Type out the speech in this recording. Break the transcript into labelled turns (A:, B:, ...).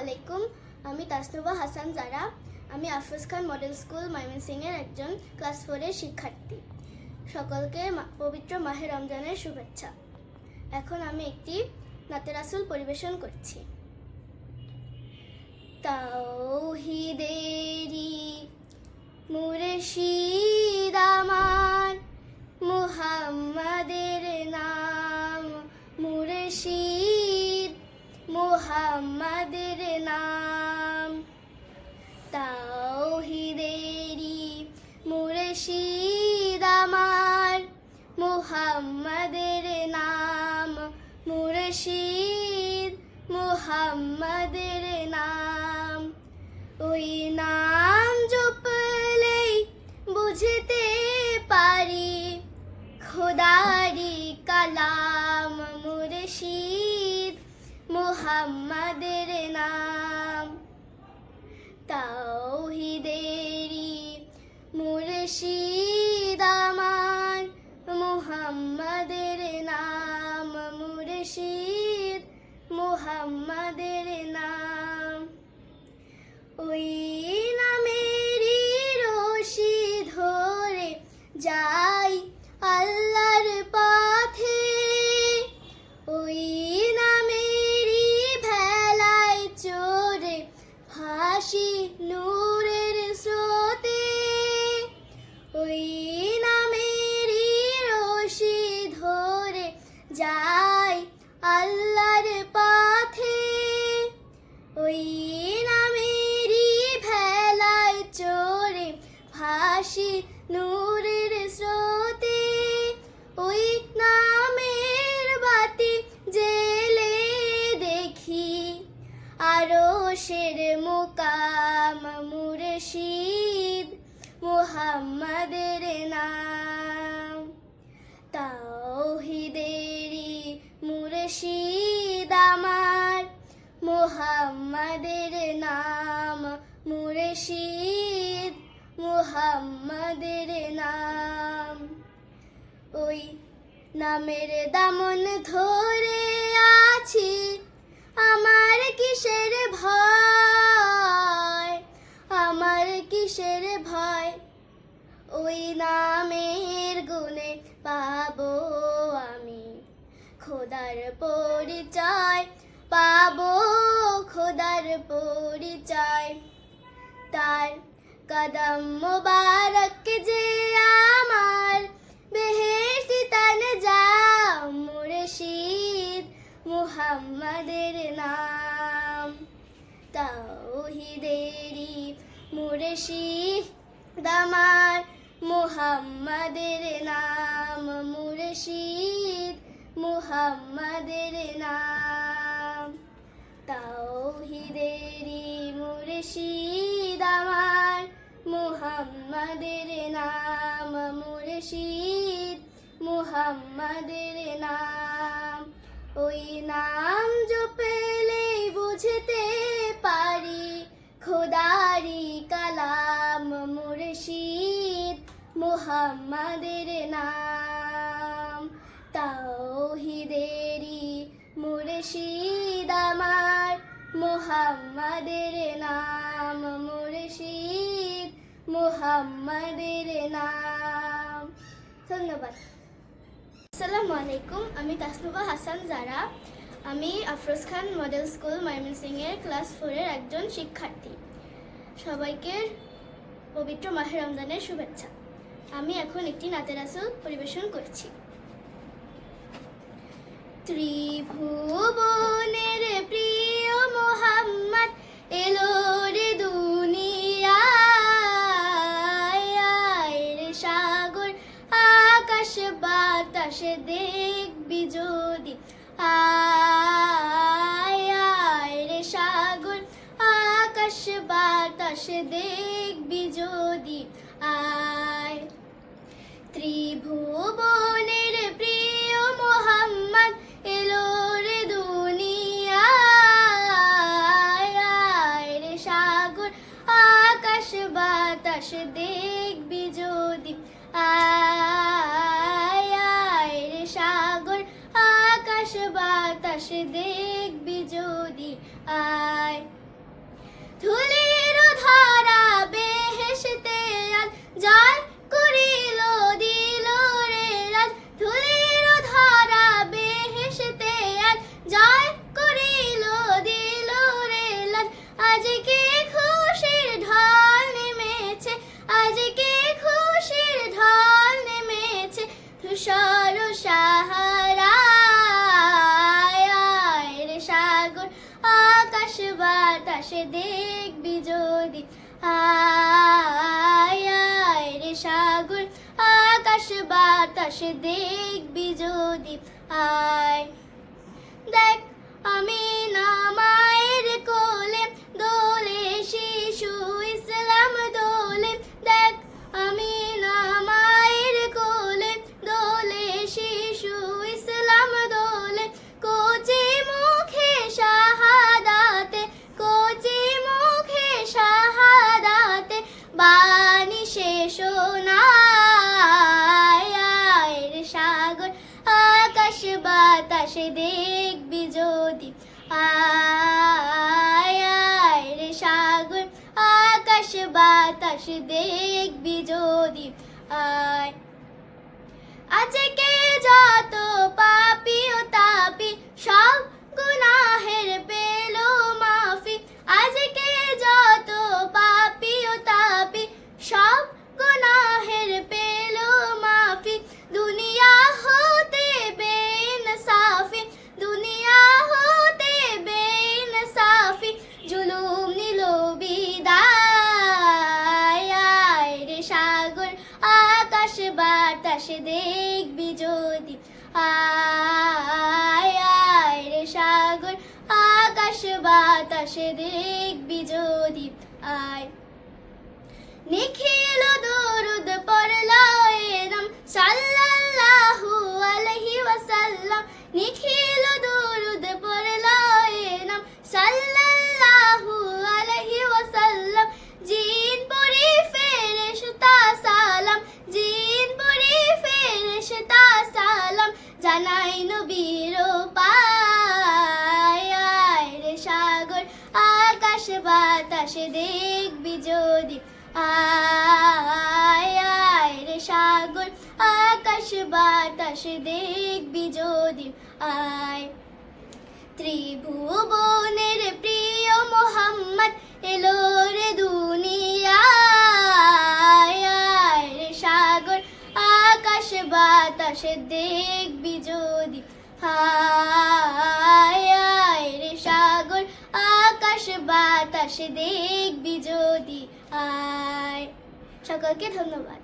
A: আলাইকুম। আমি তাসনুবা হাসান জারা। আমি আফরোজ খান মডেল স্কুল ময়মনসিংহের একজন ক্লাস 4-এর শিক্ষার্থী। সকলকে পবিত্র মাহে রমজানের শুভেচ্ছা। এখন আমি একটি নাতে রাসূল পরিবেশন করছি। তাওহীদেরি মুর্শিদ আমার, মুহাম্মাদের নাম মুর্শিদ, মুহাম্মাদের নাম। তাওহীদেরি মুর্শিদ আমার, মুহাম্মাদের নাম মুর্শিদ, মুহাম্মাদের নাম। ওই নাম জপলেই বুঝতে পারি খোদারি কালাম মুর্শিদ, মুহাম্মাদের নাম। তাওহীদেরি মুর্শিদ আমার, মুহাম্মাদের নাম মুর্শিদ, মুহাম্মাদের নাম। ওই নামেরই রশি ধরে যাই আল্লাহর পথে, ওই নামেরই ভেলায় চড়ে ভাসি নূরের স্রোতে। ওই নামেরই রশি ধরে যাই আল্লাহর পথে, ওই নামেরই ভেলায় চড়ে ভাসি নূরের স্রোতে। ওই নামের বাতি জেলে দেখি আরশের মুকাম মুর্শিদ, মুহাম্মাদের নাম। তাওহীদেরি মুর্শিদ আমার, মুহাম্মাদের নাম মুর্শিদ, মুহাম্মাদের নাম। ওই নামের দামন ধরে আছি, আমার কিসের ভয়, আমার কিসের ভয়। ওই নামের গুণে পাবো আমি খোদার পরিচয়, পাবো খোদার পরিচয়। তার কদম মোবারক যে আমার বেহেশতে তান যাও মুর্শিদ, মুহাম্মাদের নাম। তাওহীদেরি মুর্শিদ আমার, মুহাম্মাদের নাম মুর্শিদ, মুহাম্মাদের নাম। তাওহীদেরি মুর্শিদ আমার, মুহাম্মাদের নাম মুর্শিদ, মুহাম্মাদের নাম। ওই নাম জপলেই বুঝতে পারি খোদারি কালাম মুর্শিদ, মুহাম্মাদের নাম। তাওহীদেরি মুর্শিদ আমার, মুহাম্মাদের নাম মুর্শিদ, মুহাম্মাদের নাম। ধন্যবাদ। আসসালামু আলাইকুম। আমি তাসনুবা হাসান জারা। আমি আফরোজ খান মডেল স্কুল ময়মনসিংহের ক্লাস 4-এর একজন শিক্ষার্থী। সবাইকে পবিত্র মাহে রমজানের শুভেচ্ছা। আমি এখন একটি নাতে রাসূল পরিবেশন করছি। ত্রিভুবনের প্রিয় মুহাম্মদ এলো রে দুনিয়ায়, রে সাগর আকাশ বাতাস দেখবি যদি, আয় আয় রে সাগর আকাশ বাতাস দেখবি যদি, আয়। ত্রিভুবনের প্রিয় মুহাম্মদ এলো রে দুনিয়ায়, আয় রে সাগর আকাশ বাতাস দেখবি যদি, আয় আয় রে সাগর আকাশ বাতাস দেখবি যদি, আয়। আজকে খুশির ঢল নেমেছে, আজকে খুশির ঢল নেমেছে, ধূসর সাহারায়। আয় রে সাগর আকাশ বাতাসে দেখবি যদি, আয় আয় রে সাগর আকাশ বাতাসে দেখবি যদি, আয়। দেখ আমি না মায়ের কোলে, দোলে শিশু ইসলাম দোলে। দেখ আমি না মায়ের কোলে, দোলে শিশু ইসলাম দোলে। কচি মুখে শাহাদাতে, কচি মুখে শাহাদাতে, বাণী শেষ নাই। আয় রে সাগর আকাশ বাতাসে দেখবি যদি, আয় আয় রে সাগর আকাশ বাতাসে দেখবি যদি, আয়। আজকে যত পাপী ও তাপী সব গুনাহের পেল মাফি, আজকে যত পাপী ও তাপী সব গুনাহের পেল মাফি। দুনিয়া হতে বেইনসাফি, দুনিয়া হতে বেইনসাফি, জুলুম নিল বিদায়। আয় রে সাগর আকাশ বাতাসে দেখবি যদি, আয় আয় রে সাগর আকাশ বাতাসে দেখবি যদি, আয়। নিখিল দরুদ পড়লা এরম সাল্লাল্লাহু আলাইহি ওয়াসাল্লাম, নিখিল দরুদ পড়লা এরম সাল্লাল্লাহু আলাইহি ওয়াসাল্লাম। জিন পরি ফেরেশতা সালাম, জিন পরি ফেরেশতা সালাম, জানাই নবীর পায়। আয় রে সাগর আকাশ বাতাসে দেখবি যদি, আয় আয় রে সাগর আকাশ বাতাসে দেখবি যদি, আয়। ত্রিভুবনের প্রিয় মোহাম্মদ এলো রে দুনিয়ায়। আয় রে সাগর আকাশ বাতাসে দেখবি যদি, আয় আয় রে সাগর আকাশ বাতাসে দেখবি যদি, আয়। সকলকে ধন্যবাদ।